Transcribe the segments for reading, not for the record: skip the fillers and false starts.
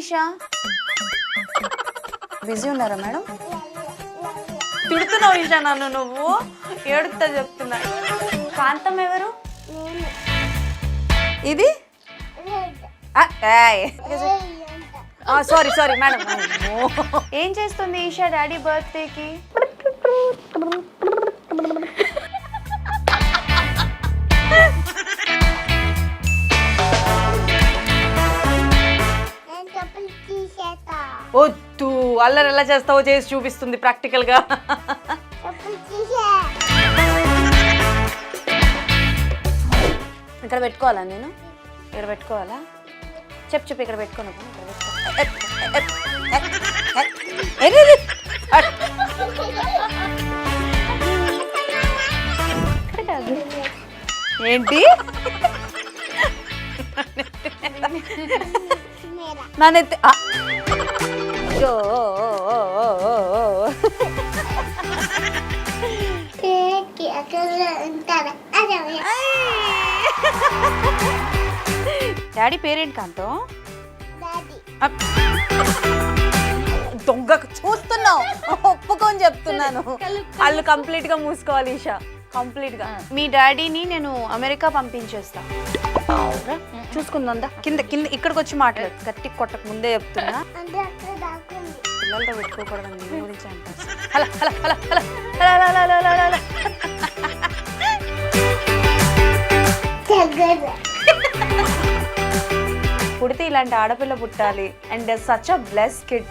Isha busy ఉన్నారా madam? తిడుతున్నావు Isha నన్ను, నువ్వు ఏడుస్తా చెప్తున్నా. కాంతం ఎవరు? ఇది సారీ సారీ మేడం. ఏం చేస్తుంది ఈషా డాడీ బర్త్డేకి? వద్దు, అల్లరి ఎలా చేస్తావో చేసి చూపిస్తుంది ప్రాక్టికల్ గా. ఇక్కడ పెట్టుకోవాలా నేను? ఇక్కడ పెట్టుకోవాలా? చెప్పు చెప్పు, ఇక్కడ పెట్టుకోను. ఏంటి నానెత్తి డాడీ పేరేంటి కాంతం? దొంగ చూస్తున్నావు, ఒప్పుకొని చెప్తున్నాను. వాళ్ళు కంప్లీట్ గా మూసుకోవాలి ఈషా, కంప్లీట్ గా. మీ డాడీని నేను అమెరికా పంపించేస్తా, చూసుకుందా? కింద కింద ఇక్కడికి వచ్చి మాట్లాడు, గట్టి కొట్టక ముందే చెప్తున్నా. పిల్లలతో పెట్టుకోకూడదు నీ గురించి అంటారు. పుడితే ఇలాంటి ఆడపిల్ల పుట్టాలి. And such a bless kid.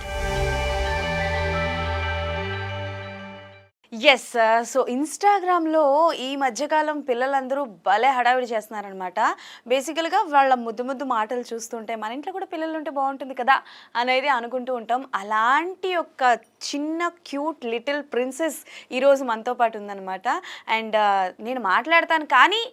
Yes, so ఇన్స్టాగ్రామ్లో ఈ మధ్యకాలం పిల్లలందరూ భలే హడావిడి చేస్తున్నారనమాట. బేసికల్గా వాళ్ళ ముద్దు ముద్దు మాటలు చూస్తుంటే మన ఇంట్లో కూడా పిల్లలు ఉంటే బాగుంటుంది కదా అనేది అనుకుంటూ ఉంటాం. అలాంటి ఒక చిన్న క్యూట్ లిటిల్ ప్రిన్సెస్ ఈరోజు మనతో పాటు ఉందన్నమాట. అండ్ నేను మాట్లాడతాను కానీ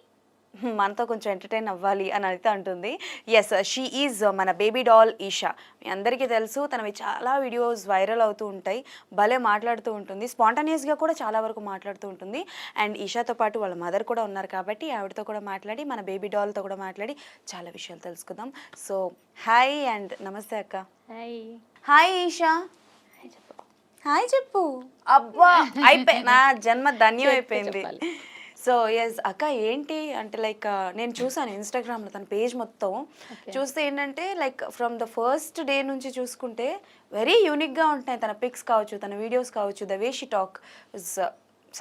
మనతో కొంచెం ఎంటర్టైన్ అవ్వాలి అని అయితే అంటుంది. ఎస్, షీ ఈజ్ మన బేబీ డాల్ ఈషా. మీ అందరికీ తెలుసు, తనవి చాలా వీడియోస్ వైరల్ అవుతూ ఉంటాయి, భలే మాట్లాడుతూ ఉంటుంది, స్పాంటానియస్గా కూడా చాలా వరకు మాట్లాడుతూ ఉంటుంది. అండ్ ఈషాతో పాటు వాళ్ళ మదర్ కూడా ఉన్నారు కాబట్టి ఆవిడతో కూడా మాట్లాడి, మన బేబీ డాల్తో కూడా మాట్లాడి చాలా విషయాలు తెలుసుకుందాం. సో హాయ్ అండ్ నమస్తే అక్క. హాయ్. హాయ్ ఈషా. హాయ్ చెప్పు. అబ్బా అయిపోయి నా జన్మ ధన్యం అయిపోయింది. సో ఎస్ అక్క, ఏంటి అంటే లైక్ నేను చూసాను ఇన్స్టాగ్రామ్లో తన పేజ్ మొత్తం చూస్తే ఏంటంటే like from the first day నుంచి చూసుకుంటే వెరీ యూనిక్గా ఉంటాయి తన పిక్స్ కావచ్చు, తన వీడియోస్ కావచ్చు, the way she talk is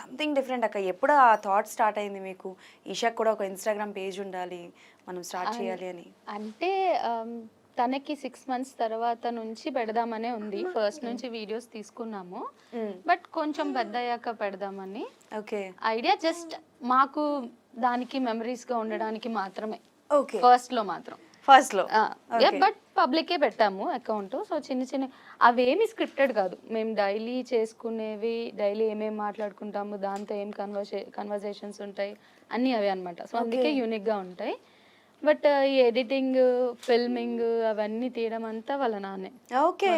something different. అక్క ఎప్పుడు ఆ థాట్ స్టార్ట్ అయింది మీకు, ఈషాకి కూడా ఒక ఇన్స్టాగ్రామ్ పేజ్ ఉండాలి, మనం స్టార్ట్ చేయాలి అని? అంటే తనకి 6 months తర్వాత నుంచి పెడదామనే ఉంది. ఫస్ట్ నుంచి వీడియోస్ తీసుకున్నాము, బట్ కొంచెం పెద్ద అయ్యాక పెడదామని. ఓకే, ఐడియా జస్ట్ మాకు దానికి మెమరీస్ గా ఉండడానికి మాత్రమే. ఓకే, ఫస్ట్ లో మాత్రం, ఫస్ట్ లో బట్ పబ్లికే పెట్టాము అకౌంట్. సో చిన్న చిన్న అవేమి స్క్రిప్టెడ్ కాదు, మేము డైలీ చేసుకునేవి, డైలీ ఏమేమి మాట్లాడుకుంటాము, దాంతో ఏం కన్వర్జేషన్స్ ఉంటాయి అన్నీ అవే అనమాట. సో అందుకే యూనిక్ గా ఉంటాయి. బట్ ఈ ఎడిటింగ్, ఫిల్మింగ్ అవన్నీ తీయడం అంతా వాళ్ళ నాన్నే. ఓకే,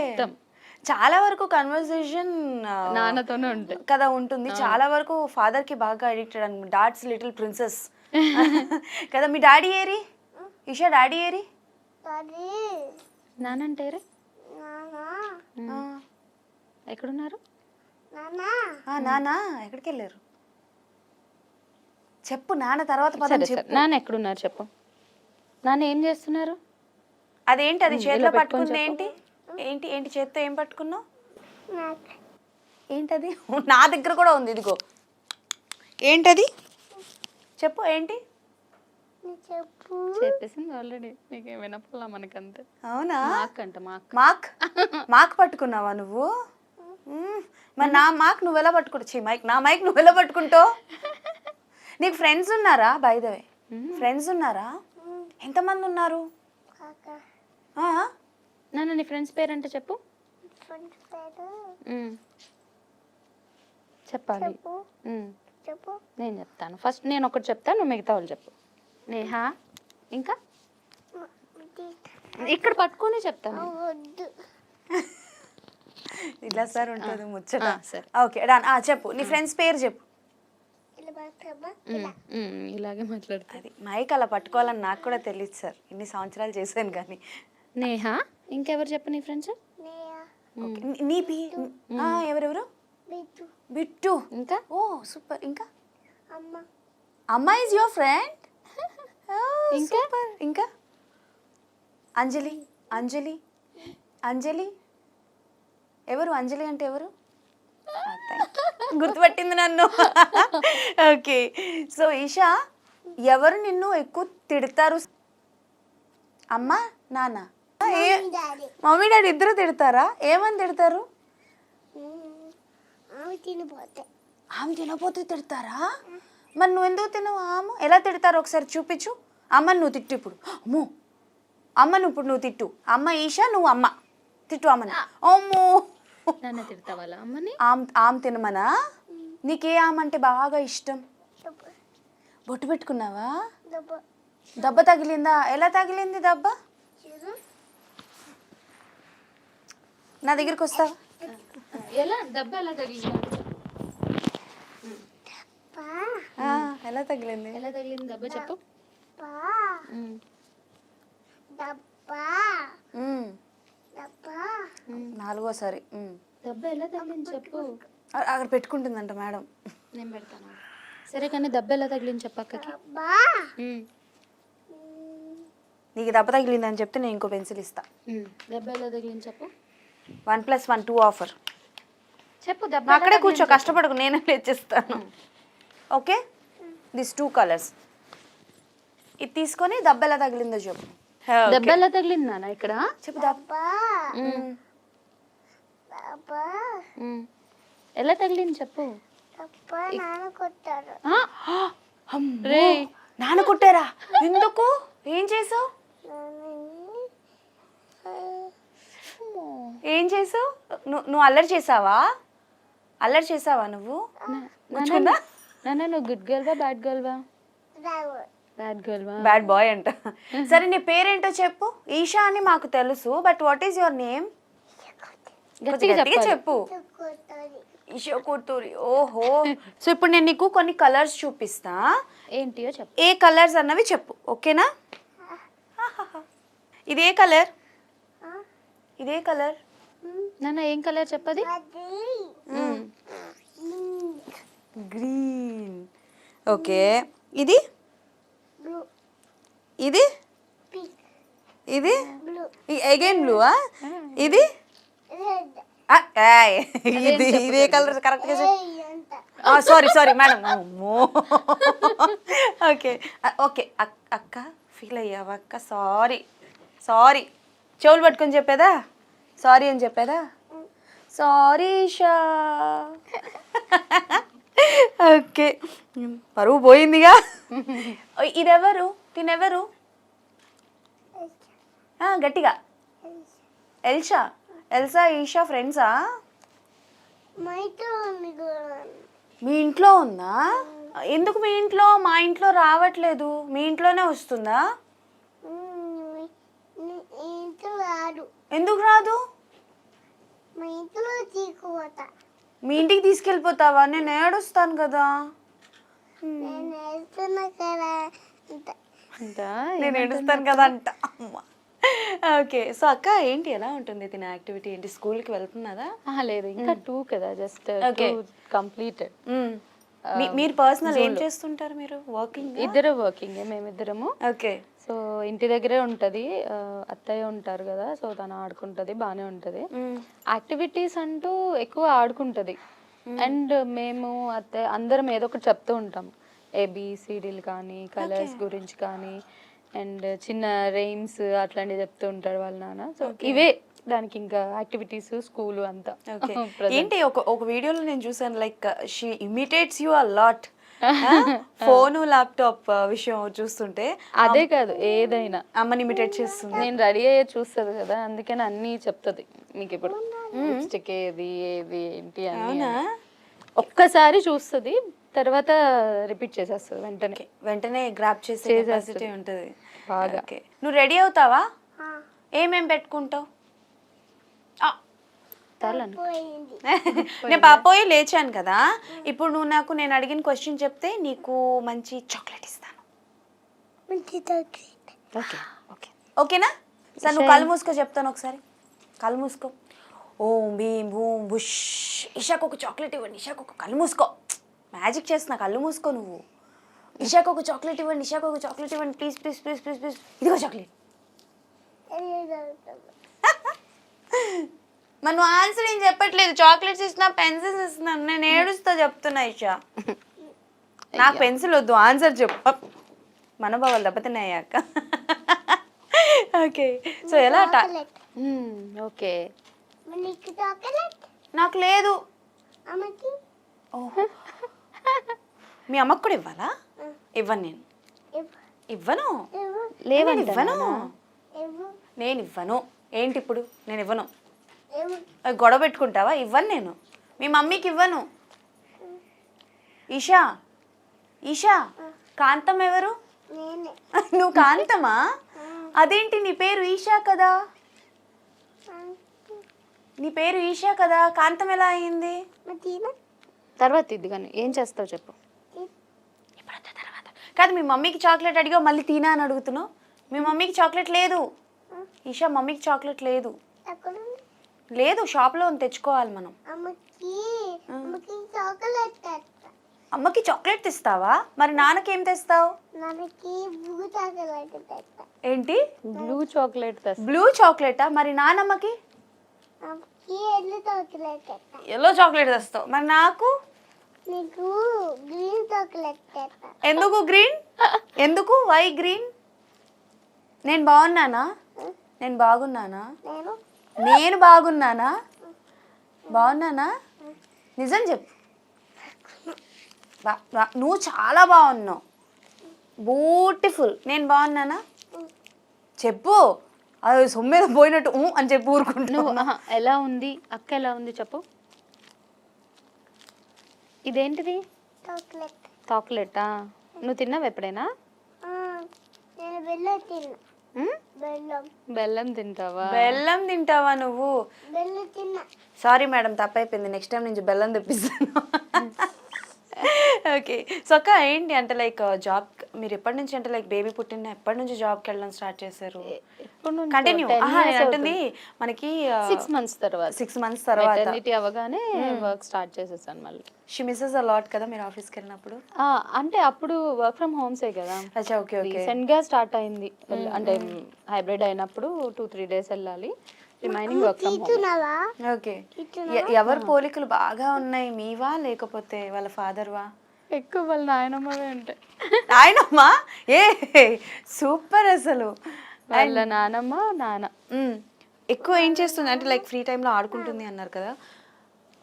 చాలా వరకు కన్వర్సేషన్ నాన్నతోనే ఉంటుంది కదా ఉంటుంది. చాలా వరకు ఫాదర్ కి బాగా అడిక్టెడ్ అనమాట, డాడ్స్ లిటిల్ ప్రిన్సెస్ కదా. మీ డాడీ ఏరి ఈషా? డాడీ ఏరి? నానంటే ఎక్కడున్నారు? నానా ఎక్కడికి వెళ్ళారు చెప్పు. నాన్న తర్వాత పదం చెప్పు. నాన్న ఎక్కడున్నారు చెప్పు. నాన్న ఏం చేస్తున్నారు? అదేంటి అది చేతిలో పట్టుకుంది? ఏంటి ఏంటి ఏంటి చేత్తో ఏం పట్టుకున్నావు? ఏంటది? నా దగ్గర కూడా ఉంది, ఇదిగో. ఏంటది చెప్పు, ఏంటి? చెప్పేసింది ఆల్రెడీ, నీకేమైనా పొలా మనకంతే. అవునా? మాక్ అంట, మాక్ మాక్ పట్టుకున్నావా నువ్వు? మరి నా మాక్ నువ్వు ఎలా పట్టుకుంటావు? మైక్ నా మైక్ నువ్వు ఎలా పట్టుకుంటావు? నీకు ఫ్రెండ్స్ ఉన్నారా? బై ద వే, ఫ్రెండ్స్ ఉన్నారా? ఎంతమంది ఉన్నారు? నాన్న నీ ఫ్రెండ్స్ పేరంటే చెప్పు. చెప్పాలి, నేను చెప్తాను. ఫస్ట్ నేను ఒకటి చెప్తాను, నువ్వు మిగతా వాళ్ళు చెప్పు. నేహా, ఇంకా ఇక్కడ పట్టుకొని చెప్తాను. ఇలా సార్ ఉంటుంది ముచ్చట. Okay done. చెప్పు, నీ ఫ్రెండ్స్ పేరు చెప్పు. ఇలాగే మాట్లాడుతుంది. మైక్ అలా పట్టుకోవాలని నాకు కూడా తెలియదు సార్, ఇన్ని సంవత్సరాలు చేశాను కానీ. నేహా, ఇంకెవరు చెప్పు నీ ఫ్రెండ్స్? ఓకే. నీ ఎవరెవరు? బిట్టు. ఇంకా ఓ సూపర్. ఇంకా అమ్మ ఈజ్ యువర్ ఫ్రెండ్? ఇంకా? ఇంకా అంజలి. అంజలి అంజలి ఎవరు? అంజలి అంటే ఎవరు? గుర్తుపట్టింది నన్ను. ఓకే. సో ఈషా, ఎవరు నిన్ను ఎక్కువ తిడతారు? అమ్మ, నాన్న? మమ్మీ డాడీ ఇద్దరు తిడతారా? ఏమని తిడతారు? ఆమె తినపోతే తిడతారా? మరి నువ్వు ఎందుకు తినవు? ఎలా తిడతారు ఒకసారి చూపించు. అమ్మని నువ్వు తిట్టు ఇప్పుడు. అమ్మో, అమ్మను ఇప్పుడు నువ్వు తిట్టు. అమ్మ ఈషా, నువ్వు అమ్మ తిట్టు అమ్మని. అమ్మో, నన్ను తిడతావా అమ్మని? ఆమె తినమనా? నీకే ఆమె అంటే బాగా ఇష్టం? బొట్టు పెట్టుకున్నావా? దెబ్బ తగిలిందా? ఎలా తగిలింది దెబ్బ? నా దగ్గరికి వస్తావా? ఎలా దెబ్బ ఎలా తగిలింది? ఎలా తగిలింది? ఎలా తగిలింది దెబ్బ చెప్పు. నాలుగోసారి. దెబ్బ ఎలా తగిలింది చెప్పు. అక్కడ పెట్టుకుంటుందంట మేడం. నేను పెడతాను. సరే కానీ దెబ్బ ఎలా తగిలింది చెప్పు అక్కకి. నీకు దెబ్బ తగిలిందని చెప్తే నేను ఇంకో పెన్సిల్ ఇస్తా. దెబ్బ ఎలా తగిలింది చెప్పు. 1+1 2 ఆఫర్ చెప్పు. దెబ్బ అక్కడే కూర్చో, కష్టపడకు, నేనే తెచ్చిస్తాను. Okay, this 2 colours. ఇది తీసుకొని దెబ్బ ఎలా తగిలిందో చెప్పు. దెబ్బ ఎలా తగిలింది నాన్న ఇక్కడ చెప్పు. దెబ్బ ఎలా తగిలింది చెప్పు. నాన్న కొట్టారా? ఎందుకు? ఏం చేసావు? ఏం చేసావు? నువ్వు అల్లరి చేసావా? అల్లరి చేసావా నువ్వు? నాన్న నువ్వు గుడ్ గర్ల్ వా బ్యాడ్ గర్ల్ వా? బ్యాడ్ గర్ల్ వా? బ్యాడ్ బాయ్ అంట. సరే నీ పేరేంటో చెప్పు. ఈషా అని మాకు తెలుసు, but what is your name? గట్టిగా చెప్పు. ఈషా కూతురి. ఓహో. సో ఇప్పుడు నేను నీకు కొన్ని కలర్స్ చూపిస్తా. ఏంటియో చెప్పు. ఏ కలర్స్ అన్నవి చెప్పు, ఓకేనా? ఇదే కలర్, ఇదే కలర్. నాన్న ఏం కలర్ చెప్పది? గ్రీన్. ఓకే. ఇది ఇది ఇది అగైన్ బ్లూవా? ఇది ఇది ఇదే కలర్ కరెక్ట్గా చెప్పు. Sorry madam. అమ్మో. Okay okay. అక్క ఫీల్ అయ్యావా అక్క? సారీ చెవులు పట్టుకొని చెప్పేదా? సారీ అని చెప్పేదా? సారీ ఈషా. ఓకే, పరువు పోయిందిగా. ఇదెవరు? తినెవరు? గట్టిగా. ఎల్సా ఈషా ఫ్రెండ్సా? మీ ఇంట్లో ఉందా? ఎందుకు మీ ఇంట్లో? మా ఇంట్లో రావట్లేదు, మీ ఇంట్లోనే వస్తుందా? ఎందుకు రాదు? మీ ఇంటికి తీసుకెళ్ళిపోతావా? నేను ఏడుస్తాను కదా. నేను ఏడుస్తాను కదా అంట. అమ్మ. ఓకే. సో అక్క ఏంటి, ఎలా ఉంటుంది తిన యాక్టివిటీ? ఏంటి, స్కూల్కి వెళ్తున్నదా? లేదు, ఇంకా 2 కదా, జస్ట్ కంప్లీటెడ్. మీరు పర్సనల్ ఏం చేస్తుంటారు? మీరు వర్కింగ్? ఇద్దరు వర్కింగ్, మేమిద్దరము. ఓకే. సో ఇంటి దగ్గరే ఉంటుంది, అత్తయ్య ఉంటారు కదా, సో తను ఆడుకుంటుంది, బాగానే ఉంటుంది. యాక్టివిటీస్ అంటూ ఎక్కువ ఆడుకుంటుంది. అండ్ మేము అత్తయ్య అందరం ఏదో ఒకటి చెప్తూ ఉంటాం, ABCDలు కానీ, కలర్స్ గురించి కానీ, అండ్ చిన్న రైమ్స్ అట్లాంటివి చెప్తూ ఉంటారు వాళ్ళ నాన్న. సో ఇవే దానికి ఇంకా యాక్టివిటీస్, స్కూల్ అంతా. ఏంటి ఒక వీడియోలో నేను చూసాను, like she imitates you a lot. Phone laptop విషయం చూస్తుంటే అదే కాదు, ఏదైనా అమ్మని ఇమిటేట్ చేస్తుంది. నేను రెడీ అయ్యే చూస్తుంది కదా, అందుకని అన్నీ చెప్తుంది. మీకు ఇప్పుడు లిప్స్టిక్ ఏది ఏది ఏంటి అని ఒక్కసారి చూస్తుంది, తర్వాత రిపీట్ చేసేస్తుంది వెంటనే గ్రాప్ చేసే కెపాసిటీ ఉంటుంది బాగా. నువ్వు రెడీ అవుతావా? ఏమేం పెట్టుకుంటావు? నేను పాపోయి లేచాను కదా, ఇప్పుడు నువ్వు నాకు నేను అడిగిన క్వశ్చన్ చెప్తే నీకు మంచి చాక్లెట్ ఇస్తాను. ఓకే ఓకే ఓకేనా? సరే నువ్వు కళ్ళు మూసుకో, చెప్తాను ఒకసారి. కళ్ళు మూసుకో. ఓం భీం బూమ్ బుష్. ఇషాకు ఒక చాక్లెట్ ఇవ్వండి, ఇషాకు ఒక. కళ్ళు మూసుకో, మ్యాజిక్ చేస్తున్నా, కళ్ళు మూసుకో నువ్వు. ఇషాకు ఒక చాక్లెట్ ఇవ్వండి, ఇషాకు ఒక చాక్లెట్ ఇవ్వండి, please please please please please. ఇదిగో చాక్లెట్. మరి నువ్వు ఆన్సర్ ఏం చెప్పట్లేదు. చాక్లెట్స్ ఇస్తున్నా, పెన్సిల్స్ ఇస్తున్నాను, నేను ఏడుస్తా చెప్తున్నా ఇషా. నాకు పెన్సిల్ వద్దు, ఆన్సర్ చెప్పు. మనోభావాలు దెబ్బతిన్నాయాక. ఓకే, సో ఎలా ఓకే. నాకు లేదు. అమ్మకి ఓహో, మీ అమ్మకు కూడా ఇవ్వాలా? ఇవ్వను నేను, ఇవ్వను. నేను ఇవ్వను, నేను ఇవ్వను. ఏంటి ఇప్పుడు నేను ఇవ్వను? గొడవ పెట్టుకుంటావా? ఇవ్వను నేను, మీ మమ్మీకి ఇవ్వను. ఈషా, ఈషా, కాంతం ఎవరు? నువ్వు కాంతమా? అదేంటి నీ పేరు ఈషా కదా? నీ పేరు ఈషా కదా, కాంతం ఎలా అయింది? తర్వాత ఇది కానీ ఏం చేస్తావు చెప్పు. తర్వాత కాదు, మీ మమ్మీకి చాక్లెట్ అడిగావు, మళ్ళీ తినా అని అడుగుతున్నావు. మీ మమ్మీకి చాక్లెట్ లేదు ఈషా, మమ్మీకి చాక్లెట్ లేదు. లేదు, షాప్లో ఉంది, తెచ్చుకోవాలి మనం. అమ్మకి చాక్లెట్ తెస్తావా? మరి నాన్నకి ఏం తెస్తావు? ఏంటి? బ్లూ చాక్లెట్ తెస్తా. బ్లూ చాక్లెటా? మరి నానమ్మకి ఎల్లో చాక్లెట్ తెస్తావు. మరి నాకు ఎందుకు గ్రీన్? ఎందుకు వై గ్రీన్? నేను బాగున్నానా? నేను బాగున్నానా? నేను బాగున్నానా? బాగున్నానా? నిజం చెప్పు. నువ్వు చాలా బాగున్నావు, బ్యూటిఫుల్. నేను బాగున్నానా? చెప్పు. అది సొమ్మేద పోయినట్టు అని చెప్పి ఊరుకుంటున్నావు. నువ్వు ఎలా ఉంది అక్క, ఎలా ఉంది చెప్పు. ఇదేంటిది? చాక్లెటా? నువ్వు తిన్నావు ఎప్పుడైనా? బెల్లం తింటావా? బెల్లం తింటావా నువ్వు? సారీ మేడం, తప్పైపోయింది. నెక్స్ట్ టైం నుంచి బెల్లం తెప్పిస్తాను. ఓకే, సో అక్క ఏంటి అంటే లైక్ జాబ్ మీరు ఎప్పటి నుంచి, అంటే లైక్ బేబీ పుట్టిన ఎప్పటి నుంచి జాబ్కి వెళ్ళడం స్టార్ట్ చేశారు? కంటిన్యూ అంటుంది మనకి 6 months తర్వాత. 6 months తర్వాత మెటర్నిటీ అవగానే వర్క్ స్టార్ట్ చేసేసాను మళ్ళీ. షీ మిస్సెస్ అ లాట్ కదా మీరు ఆఫీస్కి వెళ్ళినప్పుడు? అంటే అప్పుడు వర్క్ ఫ్రమ్ హోమ్సే కదా. అచ్చా, ఓకే ఓకే. రీసెంట్ గా స్టార్ట్ అయింది, అంటే హైబ్రిడ్ అయినప్పుడు 2-3 days వెళ్ళాలి, remaining work from home. Okay, ఎవరు పోలికలు బాగా ఉన్నాయి, మీవా లేకపోతే వాళ్ళ ఫాదర్వా? ఎక్కువ వాళ్ళ నాయనమ్మవే ఉంటాయి. నాయనమ్మ? ఏ సూపర్ అసలు. వాళ్ళ నానమ్మ నాన్న ఎక్కువ ఏం చేస్తుంది అంటే లైక్ ఫ్రీ టైంలో ఆడుకుంటుంది అన్నారు కదా.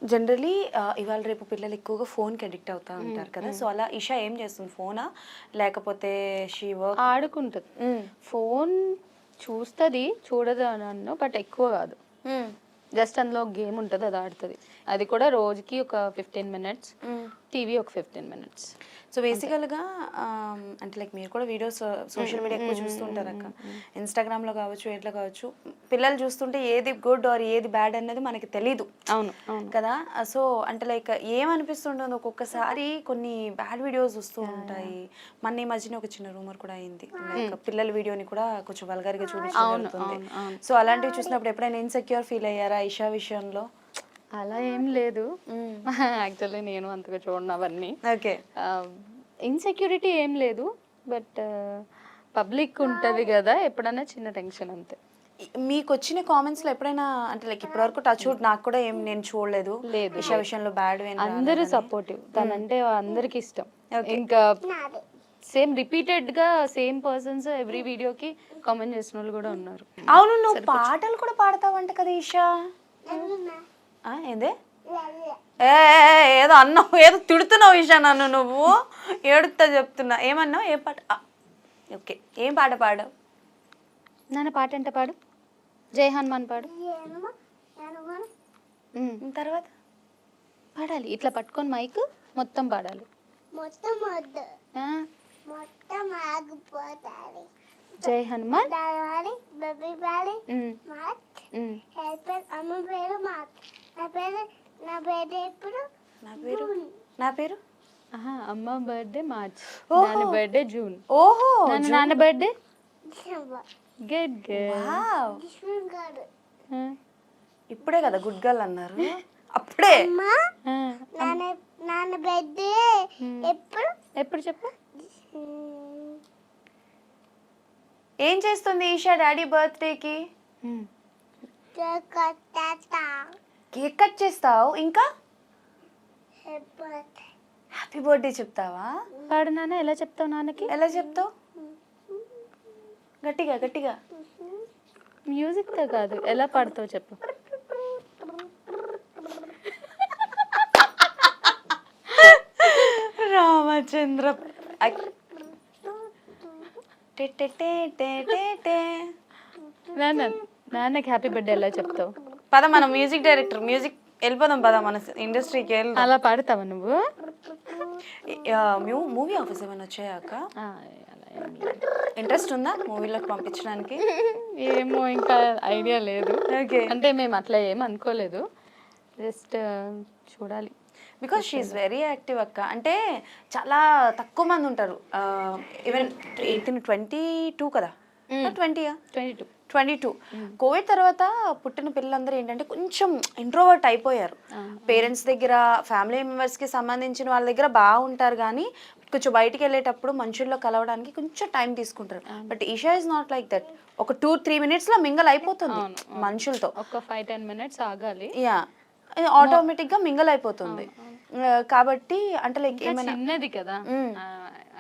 జనరలీ ఇవాళ రేపు పిల్లలు ఎక్కువగా ఫోన్కి అడిక్ట్ అవుతా ఉంటారు కదా. సో అలా ఇషా ఏం చేస్తుంది? ఫోనా లేకపోతే షీ వర్క్? ఆడుకుంటుంది. ఫోన్ చూస్తుంది, చూడదు అని అన్నా, బట్ ఎక్కువ కాదు. జస్ట్ అందులో గేమ్ ఉంటుంది, అది ఆడుతుంది. అది కూడా రోజుకి ఒక 15 minutes, టీవీ ఒక 15 minutes. సో బేసికల్గా అంటే లైక్ మీరు కూడా వీడియోస్ సోషల్ మీడియా ఎక్కువ చూస్తుంటారు అక్క, ఇన్స్టాగ్రామ్లో కావచ్చు, ఎట్లా కావచ్చు. పిల్లలు చూస్తుంటే ఏది గుడ్ ఆర్ ఏది బ్యాడ్ అనేది మనకి తెలీదు. అవును కదా. సో అంటే లైక్ ఏమనిపిస్తుంటుంది ఒక్కొక్కసారి కొన్ని బ్యాడ్ వీడియోస్ వస్తూ ఉంటాయి. మన ఈ మధ్యన ఒక చిన్న రూమర్ కూడా అయింది, లైక్ పిల్లల వీడియోని కూడా కొంచెం వల్గర్గా చూపించబడుతుంది. సో అలాంటివి చూసినప్పుడు ఎప్పుడైనా ఇన్సెక్యూర్ ఫీల్ అయ్యారా ఇషా విషయంలో? అలా ఏం లేదు, యాక్చువల్లీ నేను అంతగా చూడను అవన్నీ. ఓకే, ఇన్సెక్యూరిటీ ఏం లేదు, బట్ పబ్లిక్ ఉంటుంది కదా, ఎప్పుడైనా చిన్న టెన్షన్ అంతే. మీకు వచ్చిన కామెంట్స్ లో ఎప్పుడైనా అంటే లైక్ ఇప్పటివరకు టచ్ వుడ్ నాకు కూడా ఏం నేను చూడలేదు, లేదు ఇషా విషయంలో బ్యాడ్ అందరూ సపోర్టివ్, తనంటే అందరికి ఇష్టం. ఇంకా సేమ్ రిపీటెడ్ గా సేమ్ పర్సన్స్ ఎవ్రీ వీడియోకి కామెంట్ చేసిన వాళ్ళు కూడా ఉన్నారు. అవును, నువ్వు పాటలు కూడా పాడతావంట కదా ఇషా? ఏందే ఏదో అన్నావు, ఏదో తిడుతున్నావు ఇషా నన్ను. నువ్వు ఏడుస్తా చెప్తున్నా. ఏమన్నావు? ఏ పాట? ఓకే, ఏం పాట పాడావు? నాన్న పాట అంటే పాడు, జై హనుమాన్ పాడు. తర్వాత పాడాలి, ఇట్లా పట్టుకొని మైక్ మొత్తం పాడాలి. జై హనుమాన్. నా పేరు అమ్మ బర్త్డే మార్చ్, నాన్న బర్త్డే జూన్. ఓహో, నాన్న బర్త్డే గుడ్ గర్ల్. వావ్, గారు ఇప్పుడే కదా గుడ్ గర్ల్ అన్నారు, అప్పుడే. నాన్న నాన్న బర్త్డే ఎప్పుడు ఎప్పుడు చెప్పు. ఏం చేస్తుంది ఈషా డాడీ బర్త్డేకి? తాత కేక్ కట్ చేస్తావు, ఇంకా ఎప్పుడు హ్యాపీ బర్త్డే చెప్తావా? పాడు నాన్న, ఎలా చెప్తావు నాన్నకి? ఎలా చెప్తావు? గట్టిగా గట్టిగా. మ్యూజిక్ తో కాదు, ఎలా పాడుతావు చెప్పు. రామచంద్ర టే టే టే టే టే టే. నాన్న, నాన్నకి హ్యాపీ బర్త్డే ఎలా చెప్తావు? పద మనం మ్యూజిక్ డైరెక్టర్, మ్యూజిక్ వెళ్ళిపోదాం పద, మన ఇండస్ట్రీకి వెళ్దాం. అలా పాడతావా నువ్వు? మూవీ ఆఫీస్ ఏమైనా వచ్చాయాక ఆ, అలా ఏం లేదు. ఇంట్రెస్ట్ ఉందా మూవీలోకి పంపించడానికి? ఏమో, ఇంకా ఐడియా లేదు. ఓకే, అంటే మేము అట్లా ఏం అనుకోలేదు, జస్ట్ చూడాలి. బికాస్ షీఈస్ వెరీ యాక్టివ్ అక్క. అంటే చాలా తక్కువ మంది ఉంటారు. ఈవెన్ 22 కదా, 20యా? 22. 22. కోవిడ్ తర్వాత పుట్టిన పిల్లలందరూ ఏంటంటే కొంచెం ఇంట్రోవర్ట్ అయిపోయారు. పేరెంట్స్ దగ్గర, ఫ్యామిలీ మెంబర్స్కి సంబంధించిన వాళ్ళ దగ్గర బాగుంటారు, కానీ కొంచెం బయటికి వెళ్ళేటప్పుడు మనుషుల్లో కలవడానికి కొంచెం టైం తీసుకుంటారు. But Eesha is not like that. ఒక 2-3 మినిట్స్లో మింగల్ అయిపోతుంది మనుషులతో. ఒక 5-10 మినిట్స్ ఆగాలి. యా, ఆటోమేటిక్గా మింగల్ అయిపోతుంది. కాబట్టి అంటే లైక్ ఏమైనా చిన్నది కదా,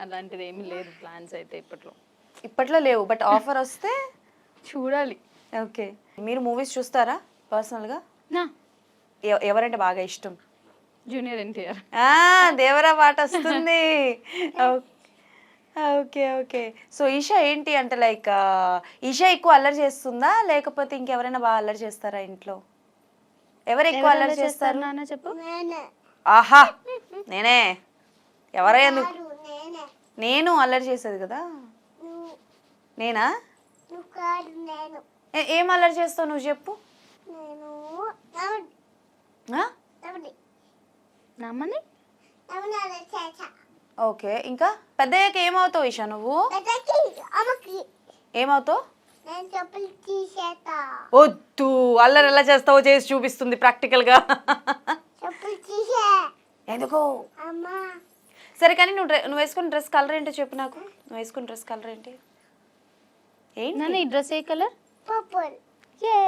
అలాంటిది ఏమీ లేదు ప్లాన్స్ అయితే ఇప్పట్లో లేవు, బట్ ఆఫర్ వస్తే చూడాలి. ఓకే. మీరు మూవీస్ చూస్తారా పర్సనల్గా? నా ఎవరంటే బాగా ఇష్టం? జూనియర్ ఎన్టీఆర్. దేవరా పాట వస్తుంది. Okay okay. సో ఈషా ఏంటి అంటే లైక్ ఈషా ఎక్కువ అల్లరి చేస్తుందా, లేకపోతే ఇంకెవరైనా బాగా అల్లరి చేస్తారా ఇంట్లో? ఎవరు ఎక్కువ అల్లరి చేస్తారు నాన్న చెప్పు. నేనే ఆహా, నేనే? ఎవరయ్యా నువ్వు? నేనే నేను అల్లరి చేసేది కదా. నువ్వు నేనా? నువ్వు కాదు నేను ఏం అల్లరి చేస్తావు నువ్వు చెప్పు. నేను ఆ? నవ్వుడి నమ్మని నవ్వుని అలా చేసా ఓకే. ఇంకా పెద్దయ్యాక ఏమవుతావు ఈషా నువ్వు? పెద్దకి అమ్మకి ఏమవుతావు? నేను చెప్పులు తీసేస్తా వద్దు, అల్లరి ఎలా చేస్తావో చేసి చూపిస్తుంది ప్రాక్టికల్గా. చెప్పులు తీసే ఎందుకు? అమ్మా సరే, కానీ నువ్వు వేసుకున్న డ్రెస్ కలర్ ఏంటో చెప్పు నాకు. నువ్వు వేసుకున్న డ్రెస్ కలర్ ఏంటి? నాన్న ఈ డ్రెస్ ఏ కలర్? పప్పులు ఏ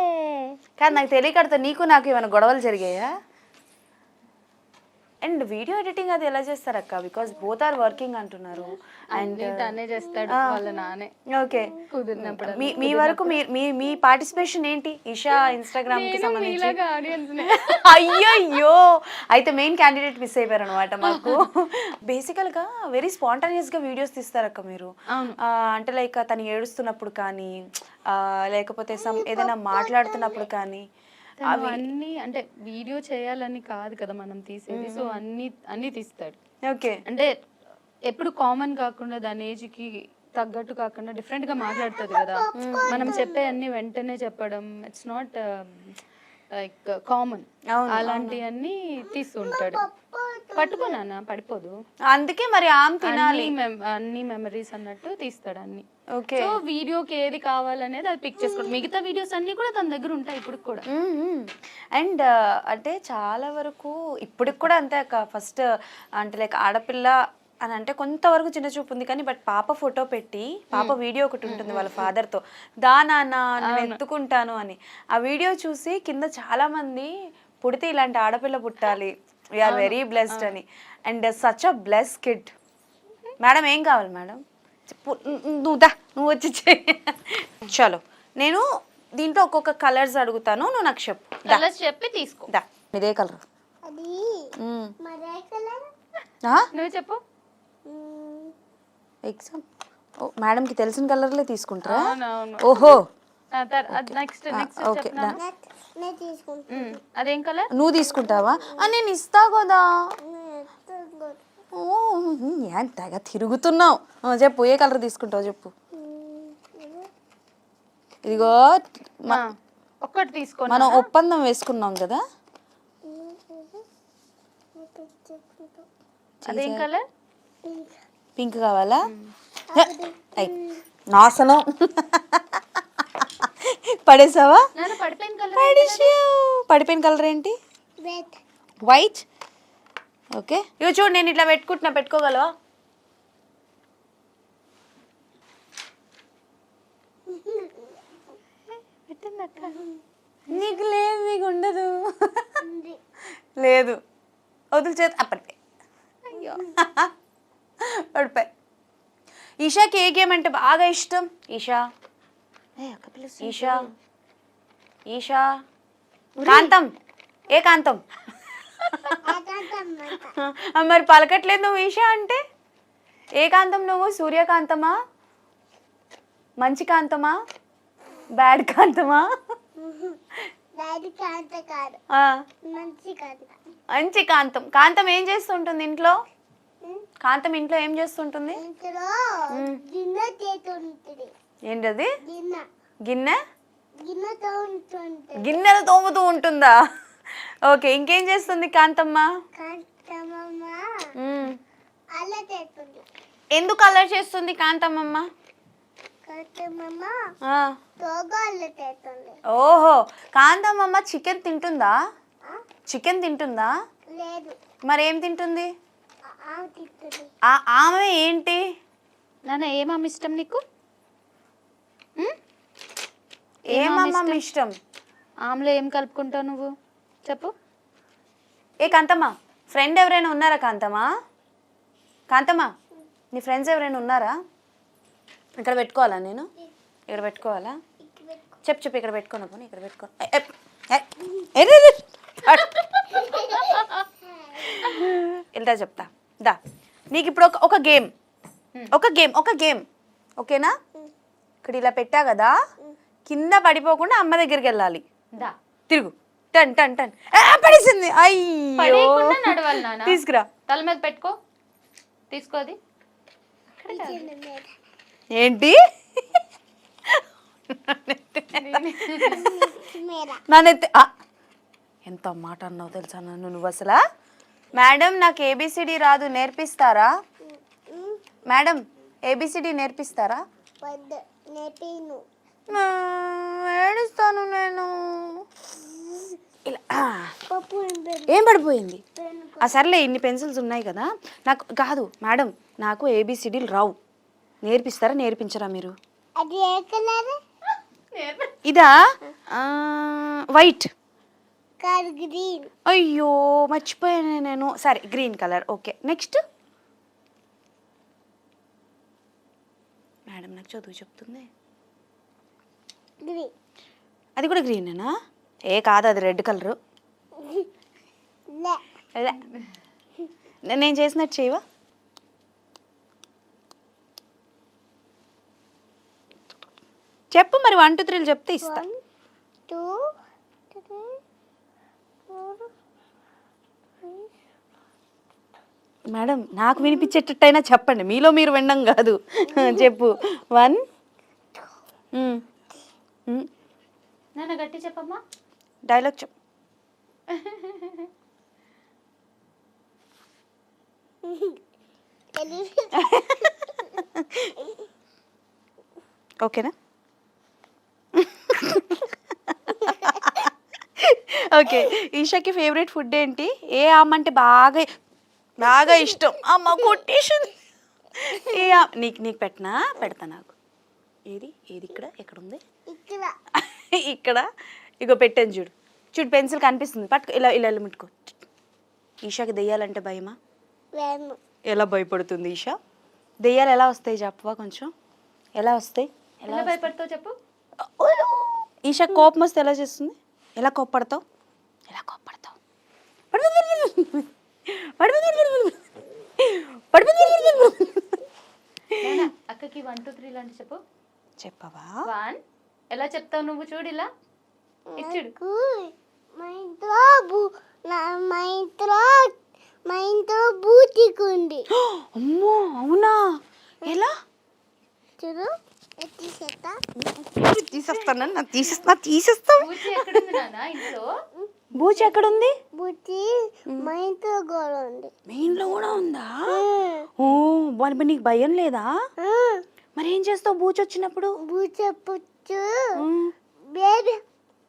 కానీ నాకు తెలియకడతా నీకు నాకు ఏమైనా గొడవలు జరిగాయా? అండ్ వీడియో ఎడిటింగ్ అది ఎలా చేస్తారక్క? బికాస్ బోత్ ఆర్ వర్కింగ్ అంటున్నారు. అండ్ తనే చేస్తాడు వాళ్ళ నానే ఓకే. కుదిరినప్పుడు. మీ వరకు మీ పార్టిసిపేషన్ ఏంటి ఈషా ఇన్స్టాగ్రామ్ కి సంబంధించి? అయ్యయ్యో, అయితే మెయిన్ క్యాండిడేట్ మిస్ అయిపోయారు అనమాట మాకు. బేసికల్ గా వెరీ స్పాంటానియస్ గా వీడియోస్ తీస్తారక్క మీరు. అంటే లైక్ తను ఏడుస్తున్నప్పుడు కానీ, లేకపోతే ఏదైనా మాట్లాడుతున్నప్పుడు కానీ. అన్ని అంటే వీడియో చేయాలని కాదు కదా మనం తీసేది, సో అన్ని తీస్తాడు. ఓకే. అంటే ఎప్పుడు కామన్ కాకుండా దాని ఏజ్ కి తగ్గట్టు కాకుండా డిఫరెంట్ గా మాట్లాడుతుంది కదా, మనం చెప్పే అన్ని వెంటనే చెప్పడం ఇట్స్ నాట్ లైక్ కామన్. అలాంటివన్నీ తీస్తుంటాడు. పట్టుకున్నానా పడిపోదు, అందుకే మరి ఆమె తినాలి అన్ని మెమరీస్ అన్నట్టు తీస్తాడు అన్ని. ఓకే. సో వీడియోకి ఏది కావాలనేది అది పిక్ చేసుకోండి. మిగతా వీడియోస్ అన్ని కూడా తన దగ్గర ఉంటాయి ఇప్పుడు కూడా. అండ్ అంటే చాలా వరకు ఇప్పటికి కూడా అంతే అక్క. ఫస్ట్ అంటే లైక్ ఆడపిల్ల అని అంటే కొంతవరకు చిన్న చూపు ఉంది, కానీ బట్ పాప ఫోటో పెట్టి పాప వీడియో ఒకటి ఉంటుంది వాళ్ళ ఫాదర్తో, నాన్న నేను ఎత్తుకుంటాను అని. ఆ వీడియో చూసి కింద చాలా మంది పుడితే ఇలాంటి ఆడపిల్ల పుట్టాలి, వీఆర్ వెరీ బ్లెస్డ్ అని. And such a bless kid. Madam ఏం కావాలి మేడం? నువ్వు వచ్చి చలో, నేను దీంట్లో ఒక్కొక్క కలర్స్ అడుగుతాను, నువ్వు నాకు చెప్పు. కలర్స్ చెప్పి తీసుకో. ఇదే కలర్. అది మరే కలర్ నువ్వు చెప్పు. ఎగ్జామ్ మేడంకి తెలిసిన కలర్లే తీసుకుంటారా? అవునవును. ఓహో, నెక్స్ట్ ఓకే. నేను తీసుకుంటాను. అదేం కలర్? నువ్వు తీసుకుంటావా? నేను ఇస్తా కదా. ఎంతగా తిరుగుతున్నావు, చెప్పు ఏ కలర్ తీసుకుంటావు చెప్పు. ఇదిగో ఒక్కటి తీసుకో. మనం ఒప్పందం వేసుకున్నాం కదా. అదేం కలర్? పింక్ కావాలా? నాశనం. పడేసావా? నాన్న పడిపోయిన కలర్ పడేసావు. పడిపోయిన కలర్ ఏంటి? Wait white. ఓకే ఇగో చూడు, నేను ఇట్లా పెట్టుకుంటున్నా, పెట్టుకోగలవా? నీకు లేదు, నీకు ఉండదు. ఉంది. లేదు, వదులు చేతి. పడిపోయి. అయ్యో పడిపోయి. ఈషాకి ఏ గేమ్ అంటే బాగా ఇష్టం? ఈషా, ఈషా, ఈషా. కాంతం. ఏ కాంతం? మరి పలకట్లేదు నువ్వు ఈషా అంటే. ఏ కాంతం నువ్వు? సూర్యకాంతమా, మంచి కాంతమా, బ్యాడ్ కాంతమా? డాడీ కాంత కాదు, ఆ, మంచి కాంత. మంచి కాంతం. కాంతం ఏం చేస్తుంటుంది ఇంట్లో? కాంతం ఇంట్లో ఏం చేస్తుంటుంది? ఇంట్లో గిన్నె చేతుంటుంది. ఏంటది? గిన్నె గిన్నె. గిన్నెతో ఉంటుంది. గిన్నెలు తోముతూ ఉంటుందా? ఓకే, ఇంకేం చేస్తుంది కాంతమ్మ? కాంతమ్మ మ్మ్. అల్ల చేస్తుంది. ఎందుకు అల్లరి చేస్తుంది కాంతమ్మమ్మ? కాంతమ్మ ఆ. తోగా అల్ల చేస్తుంది. ఓహో, కాంతమ్మమ్మ చికెన్ తింటుందా? చికెన్ తింటుందా? లేదు, మరి ఏం తింటుంది? ఆమె తింటుంది. ఆమె ఏంటి? నాన్న ఏమమ్మ ఇష్టం నీకు? ఏమమ్మా మీ ఇష్టం? ఆమ్లో ఏం కలుపుకుంటావు నువ్వు చెప్పు? ఏ కాంతమ్మ, ఫ్రెండ్ ఎవరైనా ఉన్నారా కాంతమ్మా? కాంతమ్మ, నీ ఫ్రెండ్స్ ఎవరైనా ఉన్నారా? ఇక్కడ పెట్టుకోవాలా నేను? ఇక్కడ పెట్టుకోవాలా? చెప్పు చెప్పు, ఇక్కడ పెట్టుకోను పోనీ, ఇక్కడ పెట్టుకో. వెళ్తా చెప్తా దా. నీకు ఇప్పుడు ఒక గేమ్, ఒక గేమ్ ఓకేనా? ఇక్కడ ఇలా పెట్టా కదా, కింద పడిపోకుండా అమ్మ దగ్గరికి వెళ్ళాలి. దా తిరుగు. టన్ టన్ టన్. పడేసింది. అయ్యో, పడేయకుండా నడవాలి నాన్న. తీసుకురా. తల మీద పెట్టుకో, తీసుకోది. ఏంటి? మేరా నానైతే ఎంత మాట అన్నావు తెలుసా నన్ను నువ్వు అసలు. మేడం, నాకు ఏబిసిడి రాదు, నేర్పిస్తారా? Madam, A B C D నేర్పిస్తారా? వద్దు, నేర్పిను. ఏడుస్తాను నేను. ఇలా పప్పు ఏం పడిపోయింది? సర్లే, ఇన్ని పెన్సిల్స్ ఉన్నాయి కదా. నాకు కాదు మేడం, నాకు ఏబిసిడీలు రావు, నేర్పిస్తారా నేర్పించరా మీరు? అది ఏ కలర్? ఇదా? వైట్. కాదు, గ్రీన్. అయ్యో మర్చిపోయాను నేను. సరే, green colour. Okay, next. Madam నాకు చదువు చెప్తుంది. గ్రీన్. అది కూడా గ్రీనేనా? ఏ కాదు, అది రెడ్ కలరు. లే. నేను చేసినట్టు చేయవా? చెప్పు మరి, 1 2 3 చెప్తే ఇస్తా. 1 2 3 4. మేడం, నాకు వినిపించేటట్టయినా చెప్పండి, మీలో మీరు వినడం కాదు. చెప్పు. 1. నాన్న గట్టి చెప్పమ్మా. డైలాగ్ చెప్పు. ఓకేనా? ఓకే, ఈషాకి ఫేవరెట్ ఫుడ్ ఏంటి? ఏ ఆమె అంటే బాగా బాగా ఇష్టం? అమ్మ కొట్టేసింది. ఏ నీకు నీకు పెట్టనా? పెడతా నాకు. ఏది ఏది? ఇక్కడ ఎక్కడ ఉంది? ఇక్కడ. ఇక్కడ. ఇగో పెట్టాను చూడు. చూడు, పెన్సిల్ కనిపిస్తుంది, పట్టుకో. ఇలా ఇలా ఇలా ముట్టుకో. ఈషాకి దెయ్యాలంటే భయమా? వేము. ఎలా భయపడుతుంది ఈషా? దెయ్యాలు ఎలా వస్తాయి చెప్పవా కొంచెం? ఎలా వస్తాయి? ఎలా భయపడతావు చెప్పు? ఈషా కోపం వస్తే ఎలా చేస్తుంది? ఎలా కోప్పడతావు? ఎలా కోప్పడతావు? నాన్న అక్కకి 1 2 3 లాంటి చెప్పు. చెప్పవా? 1. ఎలా చెప్తావు నువ్వు? చూడు ఇలా ఇచ్చుడు. మా ఇంట్లో మా ఇంట్లో బూటికుంది. అమ్మో, అవునా? ఎలా? చూడు, ఎత్తిసేస్తా. తీసేస్తాను, తీసేస్తా. పూచి ఎక్కడుంది నాన్న ఇంట్లో? బూచి ఎక్కడుంది? బూటి మా ఇంట్లో కూడా ఉంది. మీ ఇంట్లో కూడా ఉందా? ఓ, మరి నీకు భయం లేదా? మరి ఏం చేస్తావు బూచి వచ్చినప్పుడు? బూచెప్పుచ్చు బేబీ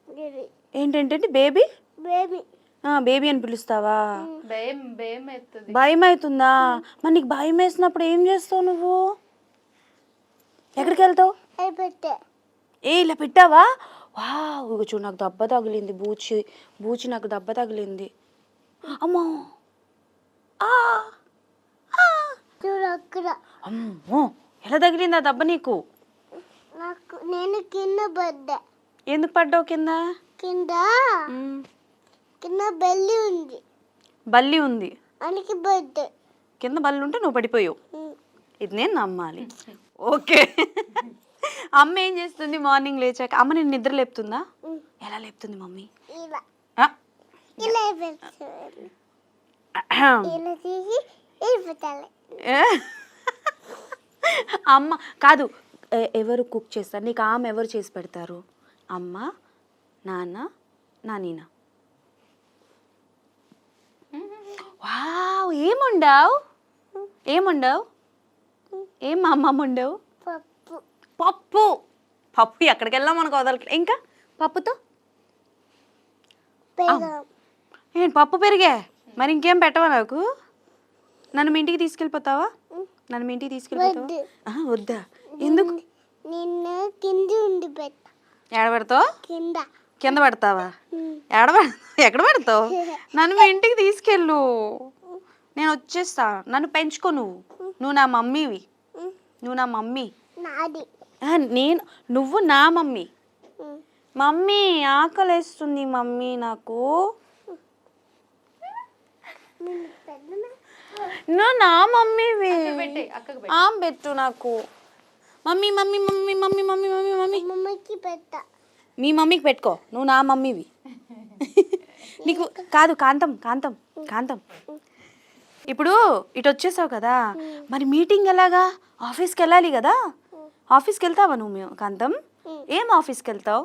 బేబీ ఏంటంటే బేబీ బేబీ బేబీ అని పిలుస్తావా? భయం భయం అవుతుంది. భయం అవుతుందా? మరి నీకు భయం వేసినప్పుడు ఏం చేస్తావు నువ్వు? ఎక్కడికి వెళ్తావు? అయిపోతే ఇలా పెట్టావా? వా ఇక చూడు, నాకు దెబ్బ తగిలింది. బూచి నాకు దెబ్బ తగిలింది. అమ్మో, ఆ, ఆ. చూడు అక్కడ అమ్మో, ఎలా తగిలింది ఆ దెబ్బ నీకు? నాకు నేను కింద పడ్డా. ఎందుకు పడ్డావు కింద? కింద ఉమ్, కింద బెల్లి ఉంది బల్లి ఉంది. అందుకే పడ్డా. కింద బల్లి ఉంటే నువ్వు పడిపోయావు. ఉమ్. ఇది నేను నమ్మాలి. ఓకే. అమ్మ ఏం చేస్తుంది మార్నింగ్ లేచాక? అమ్మ నేను నిద్ర లేపుతుందా? ఉమ్. ఎలా లేపుతుంది మమ్మీ? ఇలా ఆ, ఇలా పెట్టాలి. ఇలా తీసి వెళ్ళిపోతాలి. ఏ? అమ్మ కాదు, ఎవరు కుక్ చేస్తారు నీకు? ఆమె ఎవరు చేసి పెడతారు? అమ్మ, నాన్న, నానీనా? వావ్, ఏముండవు? ఏం మా అమ్మమ్మ ఉండవు? పప్పు పప్పు ఎక్కడికి వెళ్ళాం మనకు వదలట్లే. ఇంకా పప్పుతో పెరుగు ఏంటి పప్పు పెరిగే? మరి ఇంకేం పెట్టవా నాకు? నన్ను మీ ఇంటికి తీసుకెళ్ళిపోతావా? నన్ను మీ ఇంటికి తీసుకెళ్ళిపోతావా? వద్దు. వద్దా? ఎందుకు? నిన్న కింద ఉండి పెట్ట ఏడ పెడతావు? కింద కింద పెడతావా? ఉమ్. ఎక్కడ పెడతావు? నన్ను మీ ఇంటికి తీసుకెళ్ళు, నేను వచ్చేస్తా. నన్ను పెంచుకో నువ్వు నా మమ్మీవి. ఉమ్. నువ్వు నా మమ్మీ. నాది నువ్వు నా మమ్మీ. ఉమ్. మమ్మీ ఆకలేస్తుంది మమ్మీ నాకు. నిన్ను పెద్దనా నువ్వు నా మమ్మీవి. పెట్టే అక్కకు ఆమె పెట్టు నాకు. Mummy mummy mummy mummy mummy mummy mummy. మమ్మకి పెట్ట మీ మమ్మీకి పెట్టుకో, నువ్వు నా మమ్మీవి. నీకు కాదు, కాంతం కాంతం కాంతం. ఇప్పుడు ఇటు వచ్చేసావు కదా, మరి మీటింగ్ ఎలాగా? ఆఫీస్కి వెళ్ళాలి కదా. ఆఫీస్కి వెళ్తావా నువ్వు కాంతం? ఏం ఆఫీస్కి వెళ్తావు?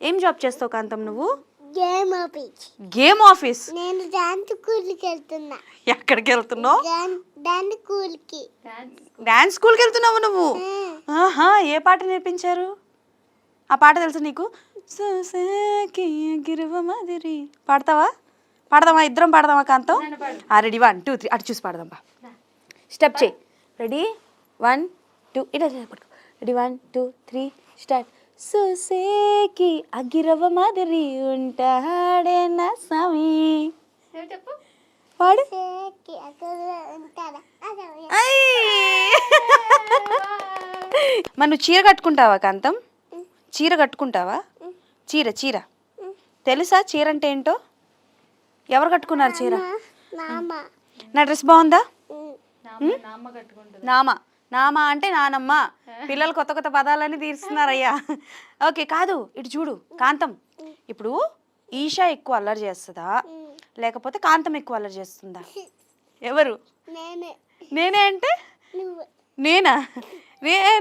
ఏం జాబ్ చేస్తావు కాంతం నువ్వు? Game office. Game office? నేను డాన్స్ స్కూల్కి వెళ్తున్నా. ఎక్కడికి వెళ్తున్నావు? డాన్స్ స్కూల్కి. డాన్స్ స్కూల్కి వెళ్తున్నావు నువ్వు? ఆహా, ఏ పాట నేర్పించారు? ఆ పాట తెలుసు నీకు? మాదిరి పాడతావా? పాడదామా? ఇద్దరం పాడదామా కాంతం? రెడీ 1 2 3 అటు చూసి పాడదాం. స్టెప్ చేయి. రెడీ 1 2 ఇట్లా పడుకో. Ready 1 2 3 start. సుసేకి అగిరవ మాదిరి ఉంటాడే నా స్వామి. చెప్పు. పాడు. సేకి అక్కడ ఉంటాడా? అదే. మరి నువ్వు చీర కట్టుకుంటావా కాంతం? చీర కట్టుకుంటావా? చీర చీర తెలుసా చీర అంటే ఏంటో? ఎవరు కట్టుకున్నారు చీర? నామ. నా డ్రెస్ బాగుందా? నామ్మ కట్టుకుంటుంది. నామ అంటే నానమ్మ. పిల్లలు కొత్త కొత్త పదాలని తీరుస్తున్నారయ్యా. ఓకే, కాదు ఇటు చూడు కాంతం. ఇప్పుడు ఈషా ఎక్కువ అల్లరి చేస్తుందా లేకపోతే కాంతం ఎక్కువ అల్లరి చేస్తుందా? ఎవరు? నేనే అంటే నువ్వు. నేనా?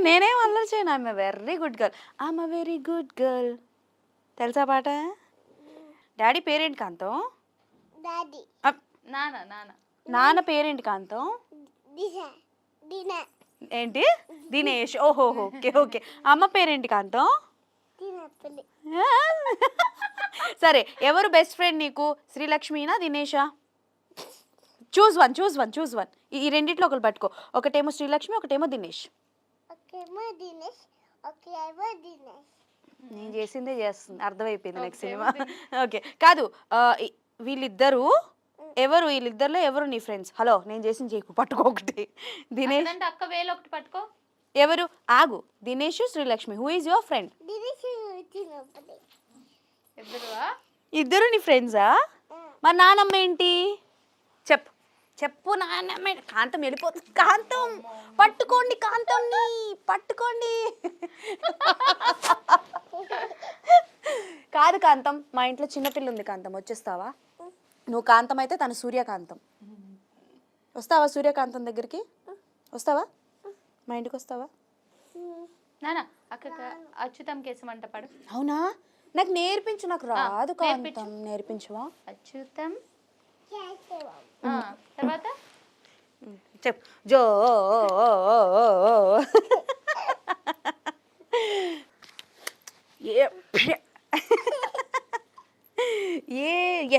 నేనేం అల్లరి చేయను. ఆమె వెరీ గుడ్ గర్ల్. ఆమె వెరీ గుడ్ గర్ల్. తెలుసా పాట? డాడీ పేరేంటి కాంతం? డాడీ. నాన్న పేరేంటి కాంతం? దిన. ఏంటి? దినేష్. ఓహో, ఓకే ఓకే. అమ్మ పేరేంటి కాంతం? దినపల్లి. సరే, ఎవరు బెస్ట్ ఫ్రెండ్ నీకు? శ్రీలక్ష్మినా దినేషా? Choose one. ఈ రెండిట్లో ఒకరు పట్టుకో. ఒకటేమో శ్రీలక్ష్మి, ఒకటేమో దినేష్. ఓకేమో దినేష్, ఓకేమో దినేష్. నేను చేసిందే చేస్తుంది, అర్థమైపోయింది. Next cinema. ఓకే, కాదు వీళ్ళిద్దరు ఎవరు? వీళ్ళిద్దరిలో ఎవరు నీ ఫ్రెండ్స్? హలో, నేను చేసింది చేయకు, పట్టుకో ఒకటి. దినేష్ అంటే అక్క వేలు ఒకటి పట్టుకో. ఎవరు? ఆగు. Dinesh, Srilakshmi. Who is your friend? Dinesh Tinapalli. ఇద్దరు నీ ఫ్రెండ్సా? మరి నానమ్మ ఏంటి? చెప్పు నానమ్మ. కాంతం వెళ్ళిపోతుంది. కాంతం పట్టుకోండి, కాంతంని పట్టుకోండి. కాదు కాంతం, మా ఇంట్లో చిన్నపిల్ల ఉంది కాంతం, వచ్చేస్తావా? నువ్వు కాంతం అయితే తను సూర్యకాంతం. వస్తావా సూర్యకాంతం దగ్గరికి? వస్తావా? మా ఇంటికి వస్తావా? నానా అక్క అచ్యుతం కేసం అంట పాడు. అవునా? నాకు నేర్పించు. నాకు రాదు కాంతం, నేర్పించవా? అచ్యుతం తర్వాత చెప్పు. జో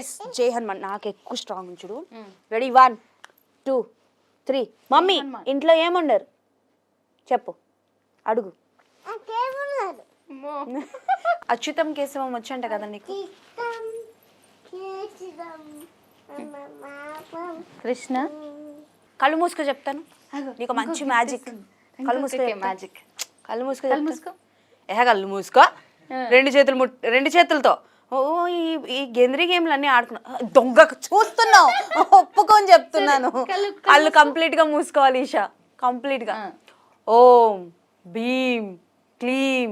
ఎస్ జై హనుమాన్. నాకు ఎక్కువ స్ట్రాంగ్ ఉంచుడు. రెడీ 1 2 3. మమ్మీ ఇంట్లో ఏముండరు చెప్పు, అడుగు. నాకేమన్నారు అచ్యుతం కేశవం వచ్చంట కదా నీకు. చిత్తం చేసిదం మాపం కృష్ణ కళ్ళు మూసుకో చెప్తాను నీకు మంచి మ్యాజిక్. కళ్ళు మూసుకో మ్యాజిక్. కళ్ళు మూసుకో కళ్ళు మూసుకో. కళ్ళు మూసుకో. రెండు చేతులతో ఓ ఈ గెంద్రీ గేమ్లు అన్నీ ఆడుకున్నా. దొంగ చూస్తున్నావు, ఒప్పుకొని చెప్తున్నాను. కళ్ళు కంప్లీట్ గా మూసుకోవాలి ఈషా, కంప్లీట్ గా. ఓం భీం క్లీం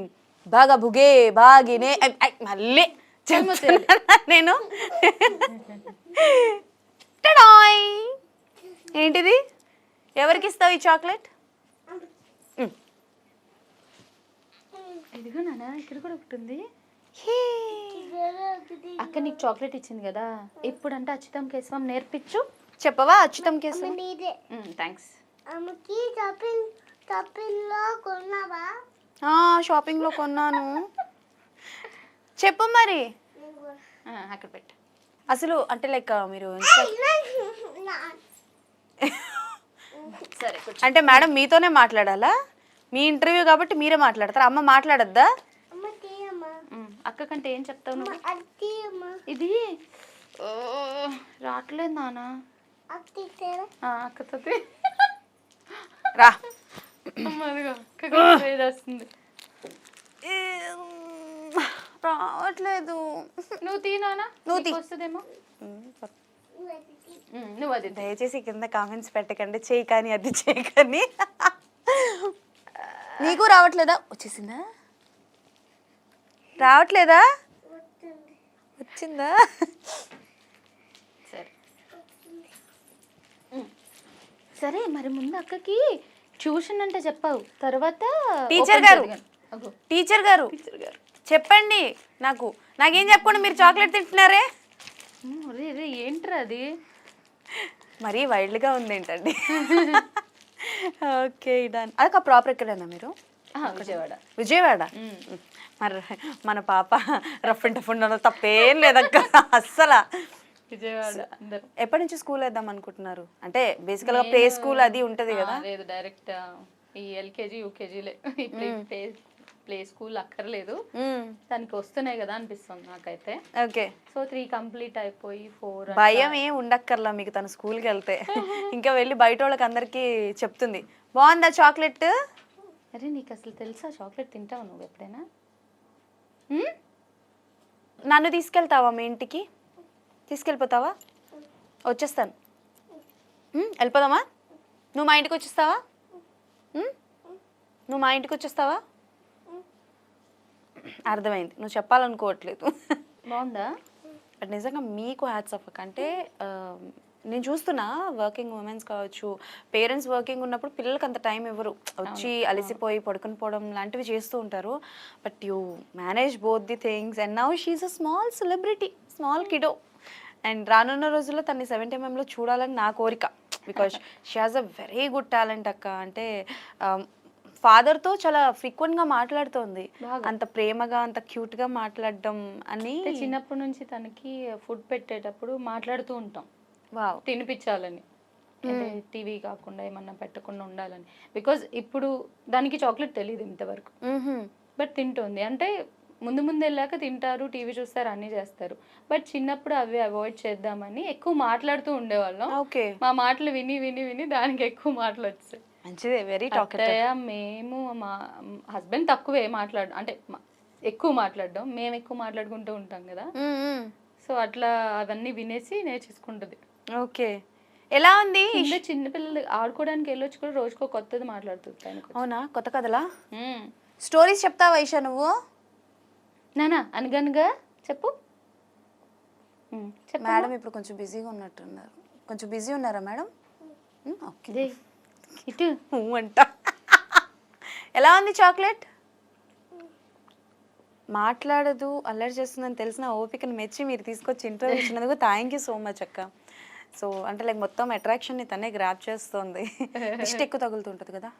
బాగా భుగే బాగినే మళ్ళీ చెప్తున్నా నేను. టడాయ్. ఏంటిది, ఎవరికి ఇస్తావు ఈ చాక్లెట్? ఇదిగో నాన్న, ఇక్కడ కూడా ఒకటి ఉంది. అక్క నీకు చాక్లెట్ ఇచ్చింది కదా, ఇప్పుడంటే అచ్యుతం కేశవం నేర్పించు. చెప్పవా అచ్యుతం కేశవం? నీదే థ్యాంక్స్. అమ్మకి షాపింగ్ లో కొన్నావా? షాపింగ్ లో కొన్నాను. చెప్పు మరి. అక్కడ పెట్టు. అసలు అంటే లైక్ మీరు సరే అంటే మేడం మీతోనే మాట్లాడాలా? మీ ఇంటర్వ్యూ కాబట్టి మీరే మాట్లాడతారు. అమ్మ మాట్లాడద్దా? అమ్మ తీయమ్మా. అక్క కంటే ఏం చెప్తావు నువ్వు? అది తీయమ్మా. ఇది రావట్లేదు నాన్న. అది తీసేరా? అక్కతో రా. వస్తుంది. రావట్లేదు. నువ్వు తీనానా, నువ్వు తీ. వస్తుందేమో. నువ్వు అది దయచేసి కింద కామెంట్స్ పెట్టకండి, చేయి కానీ అది చేయి కానీ. నీకు రావట్లేదా? వచ్చేసిందా? రావట్లేదా? వచ్చిందా? సరే సరే మరి ముందు అక్కకి ట్యూషన్ అంటే చెప్పావు, తర్వాత టీచర్ గారు టీచర్ గారు చెప్పండి నాకేం చెప్పకుండా మీరు చాక్లెట్ తింటున్నారే. ఏంట్రా అది మరీ వైల్డ్గా ఉంది ఏంటండి. Okay done. అదొక ప్రాపర్ ఎక్కడైనా మీరు? విజయవాడ. మరి మన పాప రఫ్ అండ్ టఫ్ ఉండడం తప్పేం లేదక్క అస్సలు. విజయవాడ. ఎప్పటి నుంచి స్కూల్ వేద్దాం అనుకుంటున్నారు? అంటే బేసికల్ గా ప్లే స్కూల్ అది ఉంటది కదా. లేదు, డైరెక్ట్ ఈ ఎల్కేజీ యూకేజీలే. ప్లే స్కూల్ అక్కర్లేదు, దానికి వస్తున్నాయి కదా అనిపిస్తుంది నాకైతే. ఓకే. సో 3 కంప్లీట్ అయిపోయి 4. భయం ఏం ఉండక్కర్లా మీకు తన స్కూల్కి వెళ్తే. ఇంకా వెళ్ళి బయట వాళ్ళకి అందరికి చెప్తుంది బాగుందా చాక్లెట్. అరే నీకు అసలు తెలుసా చాక్లెట్ తింటావు నువ్వు ఎప్పుడైనా? నన్ను తీసుకెళ్తావా మీ ఇంటికి? తీసుకెళ్ళిపోతావా? వచ్చేస్తాను. వెళ్ళిపోదామా? నువ్వు మా ఇంటికి వచ్చేస్తావా? నువ్వు మా ఇంటికి వచ్చేస్తావా? అర్థమైంది, నువ్వు చెప్పాలనుకోవట్లేదు. బాగుందా? బట్ నిజంగా మీకు హ్యాట్స్ ఆఫ్. అంటే నేను చూస్తున్నా వర్కింగ్ ఉమెన్స్ కావచ్చు, పేరెంట్స్ వర్కింగ్ ఉన్నప్పుడు పిల్లలకి అంత టైం ఇవ్వరు, వచ్చి అలసిపోయి పడుకుని పోవడం లాంటివి చేస్తూ ఉంటారు. But you manage both the things and now she's a small celebrity, small kiddo. And రానున్న రోజుల్లో తన్ని 70mm చూడాలని నా కోరిక. Because she has a very good talent అక్క. అంటే ఫాదర్తో చాలా ఫ్రీక్వెంట్గా మాట్లాడుతోంది, అంత ప్రేమగా అంత క్యూట్గా మాట్లాడడం అని. చిన్నప్పటి నుంచి తనకి ఫుడ్ పెట్టేటప్పుడు మాట్లాడుతూ ఉంటాం, తినిపించాలని, టీవీ కాకుండా ఏమన్నా పెట్టకుండా ఉండాలని. బికాజ్ ఇప్పుడు దానికి చాక్లెట్ తెలియదు ఇంతవరకు, బట్ తింటుంది. అంటే ముందు వెళ్ళాక తింటారు, టీవీ చూస్తారు, అన్నీ చేస్తారు. బట్ చిన్నప్పుడు అవి అవాయిడ్ చేద్దామని ఎక్కువ మాట్లాడుతూ ఉండేవాళ్ళం. మా మాటలు విని విని విని దానికి ఎక్కువ మాటలు వచ్చాయి. మంచిదే, వెరీ టాకటివ్. మేము మా హస్బెండ్ తక్కువే అంటే ఎక్కువ మాట్లాడడం, మేము ఎక్కువ మాట్లాడుకుంటూ ఉంటాం కదా. సో అట్లా అవన్నీ వినేసి నేర్చేసుకుంటుంది. ఓకే. ఎలా ఉంది? చిన్నపిల్లలు ఆడుకోవడానికి వెళ్ళొచ్చు కూడా రోజుకో కొత్తది మాట్లాడుతుంది. అవునా? కొత్త కథలా? స్టోరీస్ చెప్తావా ఐషా నువ్వు? నానా అనగనగా చెప్పు. మేడం ఇప్పుడు కొంచెం బిజీగా ఉన్నట్టున్నారు. కొంచెం బిజీ ఉన్నారా మేడం? ఓకే. ఇటు అంట. ఎలా ఉంది చాక్లెట్? మాట్లాడదు, అల్లరి చేస్తుందని తెలిసిన ఓపికను మెచ్చి మీరు తీసుకొచ్చి ఇంటర్వ్యూ ఇచ్చినందుకు థ్యాంక్ యూ సో మచ్ అక్క. సో అంటే లైక్ మొత్తం అట్రాక్షన్ని తనే గ్రాప్ చేస్తుంది. ఇష్ట ఎక్కువ తగులుతుంటుంది కదా.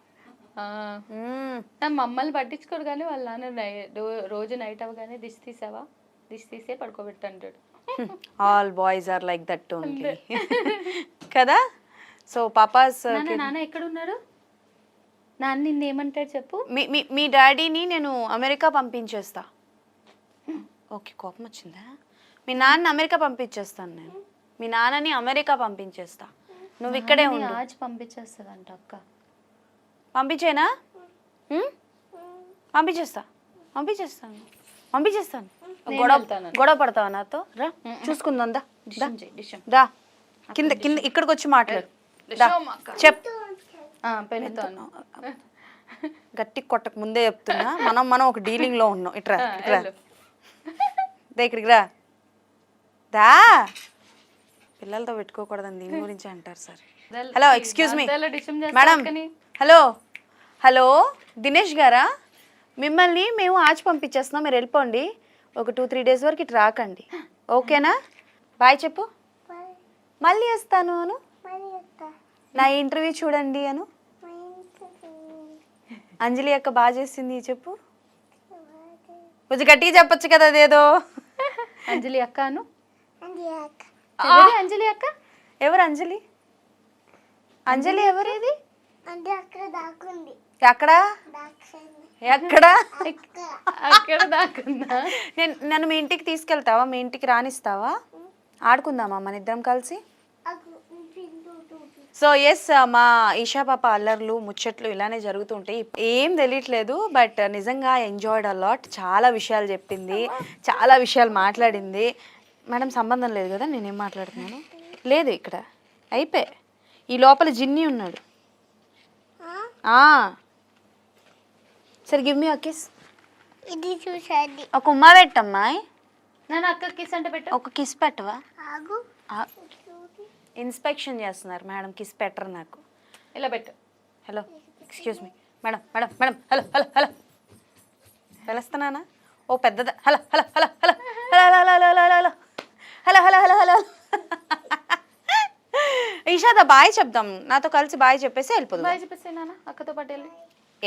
మమ్మల్ని పట్టించుకోరు కానీ వాళ్ళ నాన్న రోజు నైట్ అవ్వగానే దిష్టి తీసే పడుకోబెట్టంటాడు. All boys are like that only కదా. సో పాపాస్ నాన్న ఎక్కడ ఉన్నాడు? నాన్న నిన్ను ఏమంటాడు చెప్పు. మీ డాడీని నేను అమెరికా పంపించేస్తా. ఓకే, కోపం వచ్చిందా? మీ నాన్న అమెరికా పంపించేస్తాను నేను. మీ నాన్నని అమెరికా పంపించేస్తా, నువ్వు ఇక్కడే ఉండు. ఆజ్ పంపించేస్తుందంట అక్క. పంపించేనా? పంపించేస్తాను గొడవ పడతావా నాతో? రా చూసుకుందాం, దా కింద ఇక్కడికి వచ్చి మాట్లాడు. చెప్ గట్టి కొట్టక ముందే చెప్తున్నా, మనం ఒక డీలింగ్ లో ఉన్నాం. ఇట్రా ఇక్కడికి రా. దా పిల్లలతో పెట్టుకోకూడదని దీని గురించి అంటారు sir. Hello, excuse me madam. Hello Dinesh గారా? మిమ్మల్ని మేము ఆచి పంపించేస్తున్నాం, మీరు వెళ్ళిపోండి. ఒక 2-3 డేస్ వరకు ఇటు రాకండి, ఓకేనా? బాయ్ చెప్పు. మళ్ళీ వస్తాను అను. నా ఇంటర్వ్యూ చూడండి అను. అంజలి అక్క బాగా చేసింది చెప్పు. కొంచెం గట్టిగా చెప్పొచ్చు కదా అదేదో. అంజలి అక్క అను. అంజలి అక్క ఎవరు? అంజలి ఎవరు? ఇది ఎక్కడ అక్కడ దాకుందా? నన్ను మీ ఇంటికి తీసుకెళ్తావా? మీ ఇంటికి రానిస్తావా? ఆడుకుందామా మన ఇద్దరం కలిసి? సో ఎస్, మా ఈషా పాప అల్లర్లు ముచ్చట్లు ఇలానే జరుగుతుంటాయి. ఏం తెలియట్లేదు, బట్ నిజంగా ఎంజాయ్డ్ అలాట్. చాలా విషయాలు చెప్పింది, చాలా విషయాలు మాట్లాడింది. మేడం సంబంధం లేదు కదా నేనేం మాట్లాడుతున్నాను? లేదు ఇక్కడ అయిపోయి. ఈ లోపల జిన్ని ఉన్నాడు. సరే గివ్ మీ కిస్. ఇది చూసాది. ఒక ఉమ్మా పెట్టమ్మా. నేను అక్క కిస్ అంటే పెట్టు. ఒక కిస్ పెట్టవా? ఆగు. ఇన్స్పెక్షన్ చేస్తున్నారు మేడం, కిస్ పెట్టరు నాకు. ఇలా పెట్టు. Hello, excuse me madam. Hello పిలుస్తున్నానా? ఓ పెద్దదా. హలో ఈషాద బాయ్ చెప్దాం, నాతో కలిసి బాయ్ చెప్పేసి వెళ్ళిపోదు. బాయ్ చెప్పేసి నాన్న అక్కతో పాటు వెళ్ళి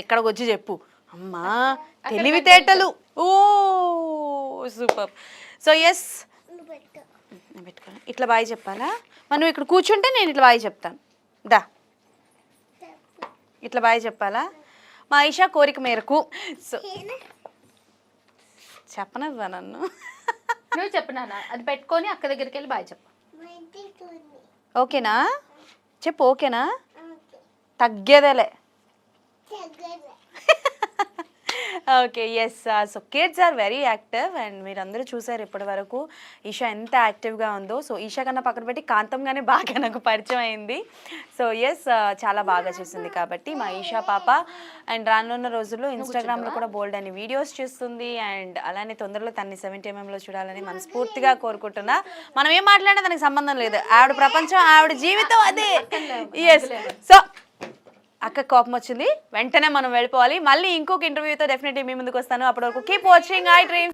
ఎక్కడికి వచ్చి చెప్పు. అమ్మా తెలివితేటలు. ఓ సూపర్. సో ఎస్, పెట్టుకోవాలి. ఇట్లా బాయ్ చెప్పాలా? మనం ఇక్కడ కూర్చుంటే నేను ఇట్లా బాయ్ చెప్తాను. దా ఇట్లా బాయ్ చెప్పాలా? మా ఈషా కోరిక మేరకు. సో చెప్పనవ్వా నన్ను. నువ్వు చెప్పు నాన్న, అది పెట్టుకొని అక్క దగ్గరికి వెళ్ళి బాయ్ చెప్పు. ఓకేనా? చెప్పు ఓకేనా? తగ్గేదేలే. Okay yes. So kids are very active and మీరందరూ చూసారు ఇప్పటి వరకు ఈషా ఎంత యాక్టివ్గా ఉందో. సో ఈషా కన్నా పక్కన పెట్టి కాంతంగానే బాగా నాకు పరిచయం అయింది. సో ఎస్, చాలా బాగా చేసింది కాబట్టి మా ఈషా పాప. అండ్ రానున్న రోజుల్లో ఇన్స్టాగ్రామ్లో కూడా బోల్డ్ అని వీడియోస్ చేస్తుంది. అండ్ అలానే తొందరలో తన్ని 70mm చూడాలని మనస్ఫూర్తిగా కోరుకుంటున్నా. మనం ఏం మాట్లాడినా దానికి సంబంధం లేదు, ఆవిడ ప్రపంచం, ఆవిడ జీవితం అదే. ఎస్. సో అక్క కోపం వచ్చింది, వెంటనే మనం వెళ్ళిపోవాలి. మళ్ళీ ఇంకొక ఇంటర్వ్యూతో డెఫినెట్లీ మీ ముందుకు వస్తాను. అప్పటి వరకు కీప్ వాచింగ్ ఐ డ్రీమ్.